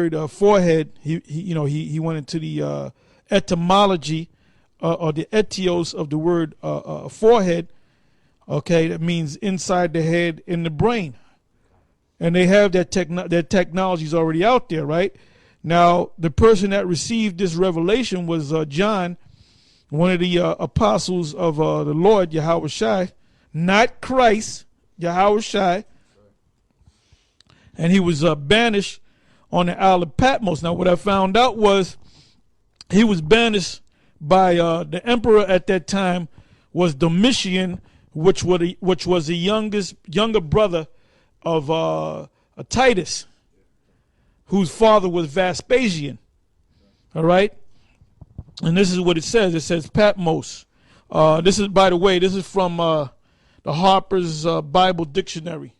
word forehead, he went into the etymology or the etios of the word forehead. Okay, that means inside the head in the brain, and they have that their technologies already out there, right? Now, the person that received this revelation was John, one of the apostles of the Lord, Yahweh Shai, not Christ, Yahweh Shai. And he was banished on the Isle of Patmos. Now, what I found out was he was banished by the emperor at that time was Domitian, which was the younger brother of Titus, whose father was Vespasian. All right? And this is what it says. It says Patmos. This is, by the way, this is from the Harper's Bible Dictionary.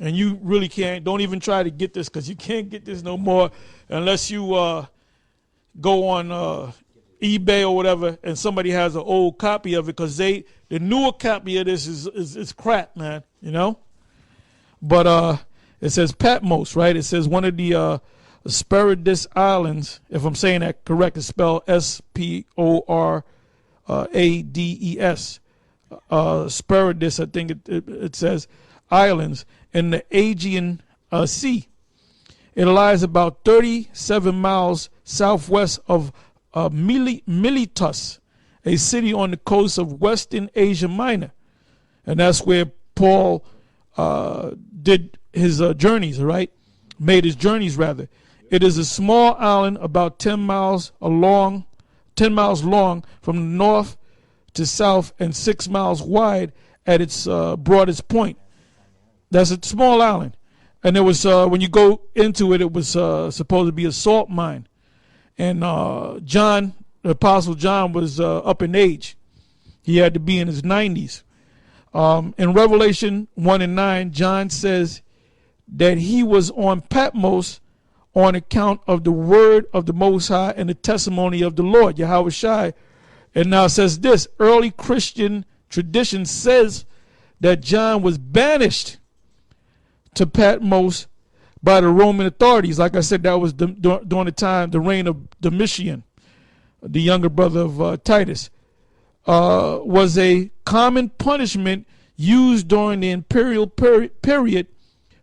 And you really don't even try to get this, because you can't get this no more unless you go on eBay or whatever and somebody has an old copy of it, because the newer copy of this is crap, man, you know? But it says Patmos, right? It says one of the Hesperides Islands, if I'm saying that correct, it's spelled Sporades. Hesperides, I think it says, islands in the Aegean Sea. It lies about 37 miles southwest of Miletus, a city on the coast of Western Asia Minor. And that's where Paul did his journeys, right? Made his journeys, rather. It is a small island about 10 miles long from the north to south and 6 miles wide at its broadest point. That's a small island. And it was, when you go into it, it was supposed to be a salt mine. And John, the Apostle John, was up in age. He had to be in his 90s. In Revelation 1:9, John says that he was on Patmos on account of the word of the Most High and the testimony of the Lord, Yahweh Shai. And now it says this: early Christian tradition says that John was banished to Patmos by the Roman authorities. Like I said, that was during the reign of Domitian, the younger brother of Titus. Was a common punishment used during the imperial period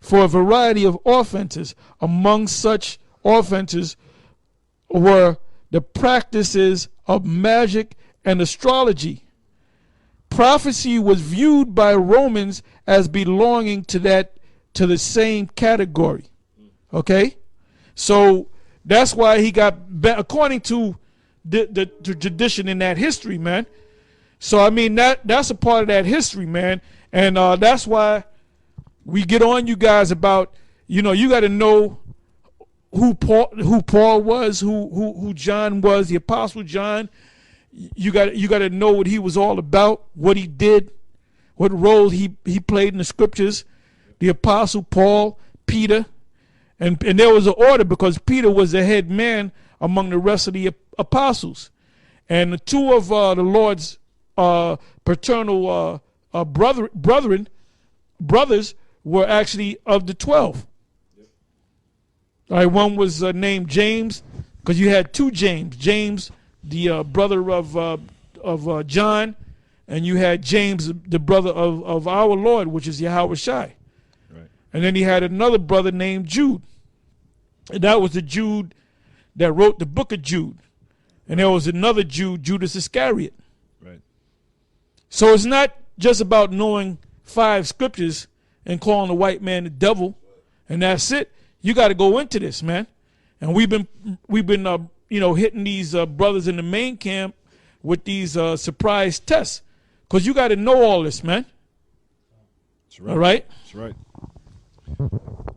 for a variety of offenses. Among such offenses were the practices of magic and astrology. Prophecy was viewed by Romans as belonging to the same category. Okay? So that's why he got, according to the tradition in that history, man. So I mean, that's a part of that history, man. And that's why we get on you guys about, you got to know who Paul was, who John was, the Apostle John. You got to know what he was all about, what he did, what role he played in the scriptures. The Apostle Paul, Peter, and there was an order, because Peter was the head man among the rest of the apostles. And the two of the Lord's paternal brothers were actually of the 12. Yep. All right, one was named James, because you had two James. James, the brother of John, and you had James, the brother of our Lord, which is Yahweh Shai. Right. And then he had another brother named Jude. And that was the Jude that wrote the book of Jude. And there was another Jude, Judas Iscariot. Right. So it's not just about knowing 5 scriptures and calling the white man the devil, and that's it. You got to go into this, man. And we've been hitting these brothers in the main camp with these surprise tests, because you got to know all this, man. That's right. All right? That's right.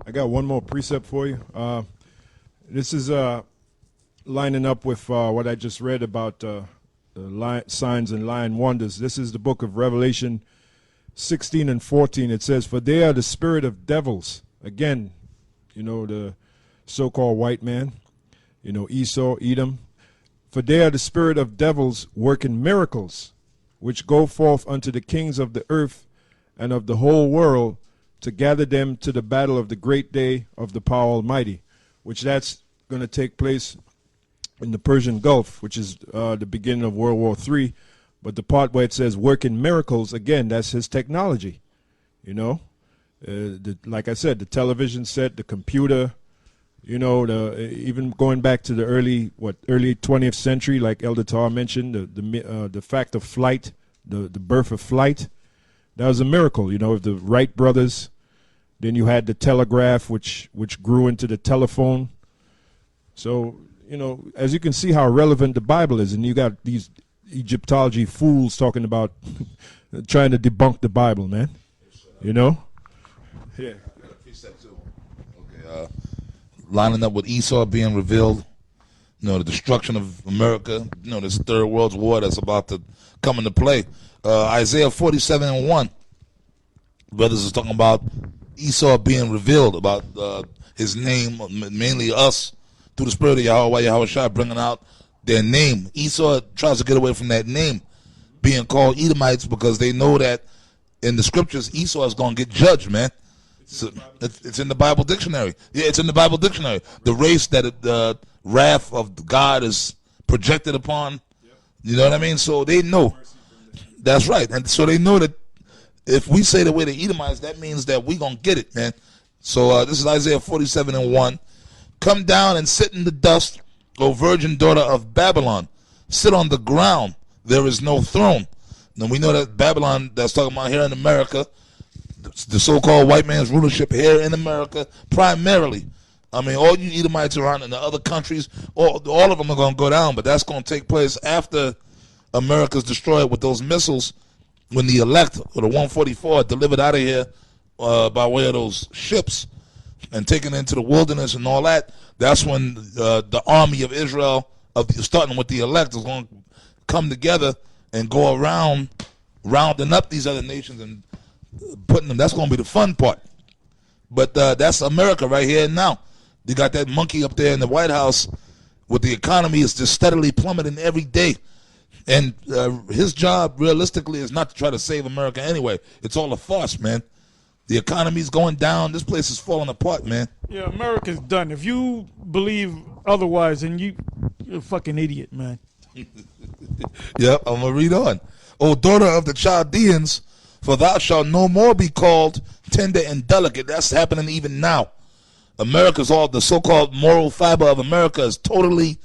I got one more precept for you. This is lining up with what I just read about signs and lying wonders. This is the book of Revelation 16 and 14. It says, "For they are the spirit of devils." Again, the so-called white man, Esau, Edom. "For they are the spirit of devils working miracles, which go forth unto the kings of the earth and of the whole world to gather them to the battle of the great day of the power Almighty, which that's going to take place in the Persian Gulf, which is the beginning of World War III. But the part where it says working miracles, again, that's his technology. You know, like I said, the television set, the computer, you know, even going back to the early 20th century, like Elder Tar mentioned, the fact of flight, the birth of flight, that was a miracle. You know, the Wright brothers. Then you had the telegraph, which grew into the telephone. So, you know, as you can see how relevant the Bible is, and you got these Egyptology fools talking about trying to debunk the Bible, man. You know? Yeah. Okay, lining up with Esau being revealed, you know, the destruction of America, you know, this third world war that's about to come into play. Isaiah 47:1, brothers is talking about Esau being revealed, about his name, mainly us, through the spirit of Yahweh Shai, bringing out their name. Esau tries to get away from that name, being called Edomites, because they know that in the scriptures Esau is going to get judged, man. It's in the Bible dictionary. Yeah, it's in the Bible dictionary. The race that the wrath of God is projected upon. You know what I mean? So they know. That's right. And so they know that if we say that we're the Edomites, that means that we're going to get it, man. So this is Isaiah 47:1. Come down and sit in the dust, O virgin daughter of Babylon. Sit on the ground. There is no throne. And we know that Babylon, that's talking about here in America, the so-called white man's rulership here in America, primarily. I mean, all you Edomites around in the other countries, all of them are going to go down, but that's going to take place after America's destroyed with those missiles, when the elect, or the 144, are delivered out of here by way of those ships and taken into the wilderness and all that. That's when the army of Israel, starting with the elect, is going to come together and go around rounding up these other nations and putting them. That's going to be the fun part. But that's America right here and now. You got that monkey up there in the White House with the economy is just steadily plummeting every day. And his job, realistically, is not to try to save America anyway. It's all a farce, man. The economy's going down. This place is falling apart, man. Yeah, America's done. If you believe otherwise, then you're a fucking idiot, man. Yep, I'm going to read on. O daughter of the Chaldeans, for thou shalt no more be called tender and delicate. That's happening even now. America's all, the so-called moral fiber of America is totally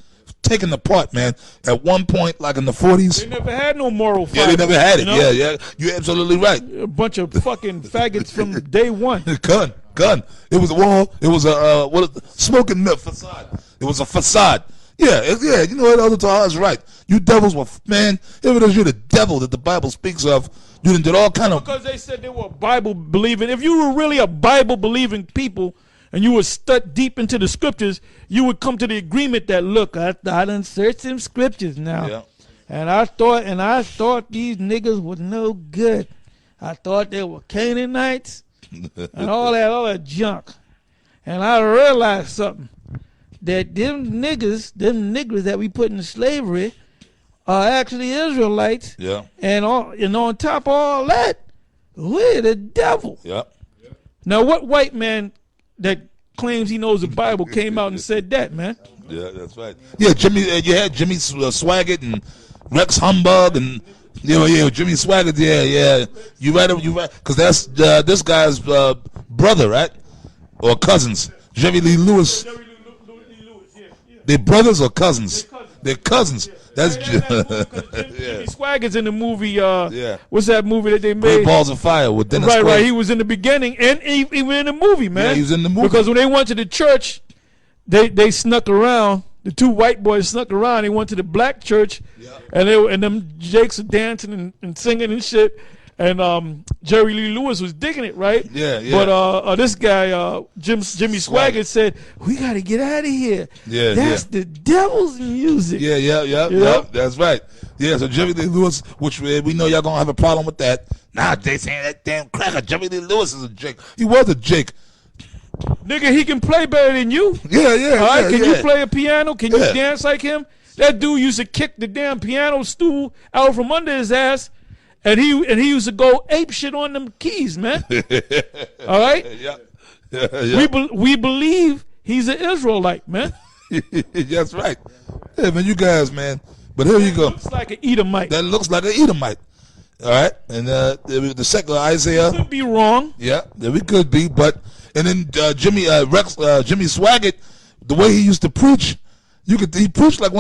taken apart, man. At one point, like in the 40s. They never had no moral fiber. Yeah, they never had it. You know? Yeah. You're absolutely right. A bunch of fucking faggots from day one. Gun. It was a wall. It was a smoking facade. It was a facade. Yeah. You know what? Elder Tahar is right. You devils were, man, if it is you the devil that the Bible speaks of, you done did all kind of. Because they said they were Bible believing. If you were really a Bible believing people, and you were stuck deep into the scriptures, you would come to the agreement that, look, I done searched them scriptures now. Yeah. And I thought these niggas were no good. I thought they were Canaanites and all that junk. And I realized something, that them niggers that we put in slavery are actually Israelites. Yeah. And on top of all that, we're the devil. Yeah. Now, what white man that claims he knows the Bible came out and said that, man? Yeah, that's right. Yeah, you had Jimmy Swaggart and Rex Humbug and Jimmy Swaggart. Yeah. You right, because that's this guy's brother, right, or cousins. Jerry Lee Lewis. They're brothers or cousins? They're cousins. That's Jimmy Swaggart's in the movie. What's that movie that they made? Great Balls of Fire with Dennis Quaid. Right. He was in the beginning and even in the movie, man. Yeah, he was in the movie. Because when they went to the church, they snuck around. The two white boys snuck around. They went to the black church, and them jakes are dancing and singing and shit. And Jerry Lee Lewis was digging it, right? Yeah. But this guy, Jimmy Swaggart, said, "We got to get out of here. That's the devil's music." Yeah. That's right. Yeah. So Jerry Lee Lewis, which we know y'all gonna have a problem with that. Nah, they saying that damn cracker. Jerry Lee Lewis is a jake. He was a jake. Nigga, he can play better than you. Yeah. All right, can you play a piano? Can you dance like him? That dude used to kick the damn piano stool out from under his ass And he used to go ape shit on them keys, man. All right? Yeah. Yeah. We believe he's an Israelite, man. That's right. Yeah, man, you guys, man. But here you go. Looks like an Edomite. That looks like an Edomite. All right, and the second Isaiah. Could be wrong. Yeah, we could be, but and then Jimmy Swaggart, the way he used to preach, he preached like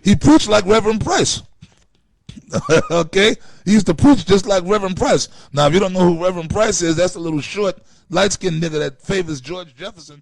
he preached like Reverend Price. Okay, he used to preach just like Reverend Price. Now, if you don't know who Reverend Price is, that's a little short, light-skinned nigga that favors George Jefferson.